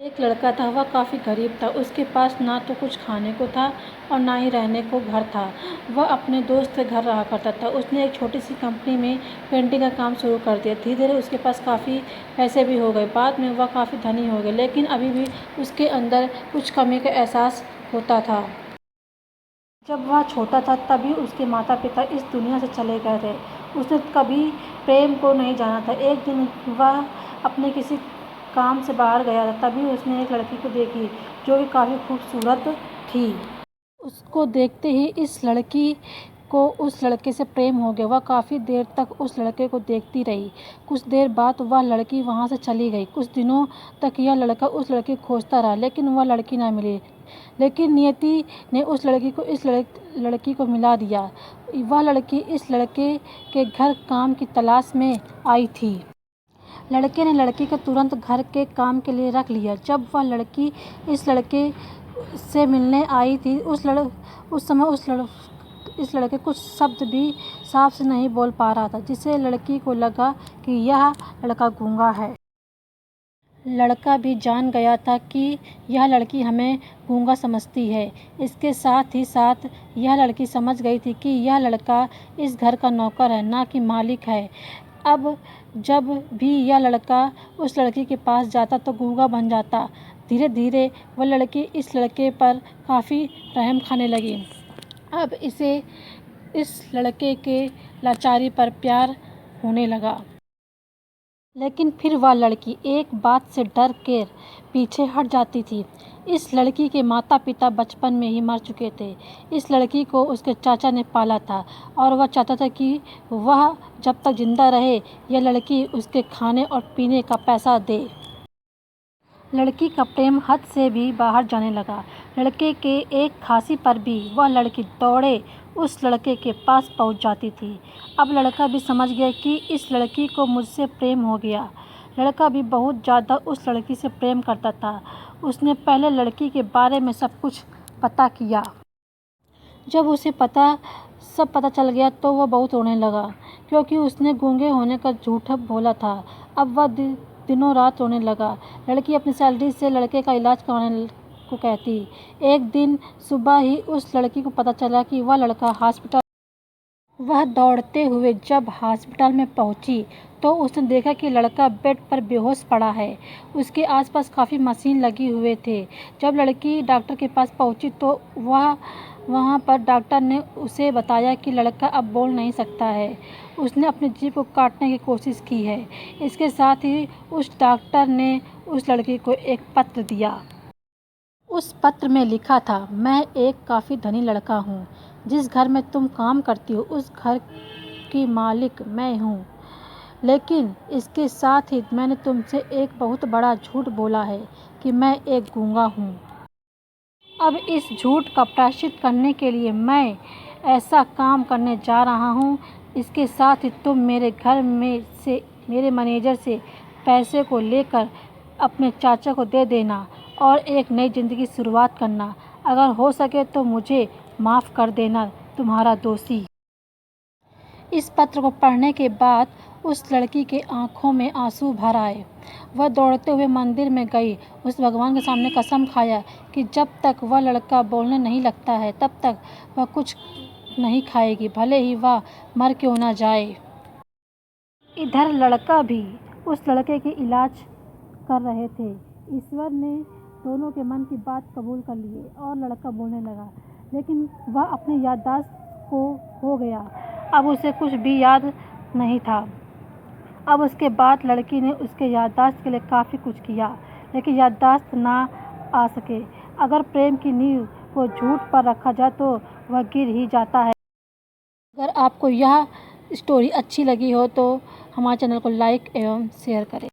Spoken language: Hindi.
एक लड़का था, वह काफ़ी गरीब था। उसके पास ना तो कुछ खाने को था और ना ही रहने को घर था। वह अपने दोस्त के घर रहा करता था। उसने एक छोटी सी कंपनी में पेंटिंग का काम शुरू कर दिया। धीरे धीरे उसके पास काफ़ी पैसे भी हो गए। बाद में वह काफ़ी धनी हो गए, लेकिन अभी भी उसके अंदर कुछ कमी का एहसास होता था। जब वह छोटा था तभी उसके माता पिता इस दुनिया से चले गए थे। उसने कभी प्रेम को नहीं जाना था। एक दिन वह अपने किसी काम से बाहर गया था, तभी उसने एक लड़की को देखी जो कि काफ़ी खूबसूरत थी। उसको देखते ही इस लड़की को उस लड़के से प्रेम हो गया। वह काफ़ी देर तक उस लड़के को देखती रही। कुछ देर बाद वह लड़की वहाँ से चली गई। कुछ दिनों तक यह लड़का उस लड़की को खोजता रहा, लेकिन वह लड़की ना मिली। लेकिन नियति ने उस लड़की को इस लड़की को मिला दिया। वह लड़की इस लड़के के घर काम की तलाश में आई थी। लड़के ने लड़की को तुरंत घर के काम के लिए रख लिया। जब वह लड़की इस लड़के से मिलने आई थी, उस समय इस लड़के कुछ शब्द भी साफ से नहीं बोल पा रहा था, जिससे लड़की को लगा कि यह लड़का गूंगा है। लड़का भी जान गया था कि यह लड़की हमें गूंगा समझती है। इसके साथ ही साथ यह लड़की समझ गई थी कि यह लड़का इस घर का नौकर है, ना कि मालिक है। अब जब भी यह लड़का उस लड़की के पास जाता तो गूंगा बन जाता। धीरे धीरे वह लड़की इस लड़के पर काफ़ी रहम खाने लगी। अब इसे इस लड़के के लाचारी पर प्यार होने लगा। लेकिन फिर वह लड़की एक बात से डर कर पीछे हट जाती थी। इस लड़की के माता पिता बचपन में ही मर चुके थे। इस लड़की को उसके चाचा ने पाला था और वह चाहता था कि वह जब तक जिंदा रहे यह लड़की उसके खाने और पीने का पैसा दे। लड़की का प्रेम हद से भी बाहर जाने लगा। लड़के के एक खांसी पर भी वह लड़की दौड़े उस लड़के के पास पहुंच जाती थी। अब लड़का भी समझ गया कि इस लड़की को मुझसे प्रेम हो गया। लड़का भी बहुत ज़्यादा उस लड़की से प्रेम करता था। उसने पहले लड़की के बारे में सब कुछ पता किया। जब उसे सब पता चल गया तो वह बहुत रोने लगा, क्योंकि उसने गूंगे होने का झूठ बोला था। अब वह दिनों रात रोने लगा। लड़की अपनी सैलरी से लड़के का इलाज करवाने को कहती। एक दिन सुबह ही उस लड़की को पता चला कि वह लड़का हॉस्पिटल। वह दौड़ते हुए जब हॉस्पिटल में पहुंची तो उसने देखा कि लड़का बेड पर बेहोश पड़ा है। उसके आसपास काफ़ी मशीन लगी हुए थे। जब लड़की डॉक्टर के पास पहुंची तो वहां पर डॉक्टर ने उसे बताया कि लड़का अब बोल नहीं सकता है। उसने अपनी जीभ को काटने की कोशिश की है। इसके साथ ही उस डॉक्टर ने उस लड़की को एक पत्र दिया। उस पत्र में लिखा था, मैं एक काफ़ी धनी लड़का हूँ। जिस घर में तुम काम करती हो उस घर की मालिक मैं हूँ। लेकिन इसके साथ ही मैंने तुमसे एक बहुत बड़ा झूठ बोला है कि मैं एक गूंगा हूँ। अब इस झूठ का प्रायश्चित करने के लिए मैं ऐसा काम करने जा रहा हूँ। इसके साथ ही तुम मेरे घर में से मेरे मैनेजर से पैसे को लेकर अपने चाचा को दे देना और एक नई ज़िंदगी शुरुआत करना। अगर हो सके तो मुझे माफ़ कर देना, तुम्हारा दोषी। इस पत्र को पढ़ने के बाद उस लड़की के आंखों में आंसू भर आए। वह दौड़ते हुए मंदिर में गई। उस भगवान के सामने कसम खाया कि जब तक वह लड़का बोलने नहीं लगता है तब तक वह कुछ नहीं खाएगी, भले ही वह मर क्यों ना जाए। इधर लड़का भी उस लड़के के इलाज कर रहे थे। ईश्वर ने दोनों के मन की बात कबूल कर लिए और लड़का बोलने लगा, लेकिन वह अपनी याददाश्त को खो गया। अब उसे कुछ भी याद नहीं था। अब उसके बाद लड़की ने उसके याददाश्त के लिए काफ़ी कुछ किया, लेकिन याददाश्त ना आ सके। अगर प्रेम की नींव को झूठ पर रखा जाए तो वह गिर ही जाता है। अगर आपको यह स्टोरी अच्छी लगी हो तो हमारे चैनल को लाइक एवं शेयर करें।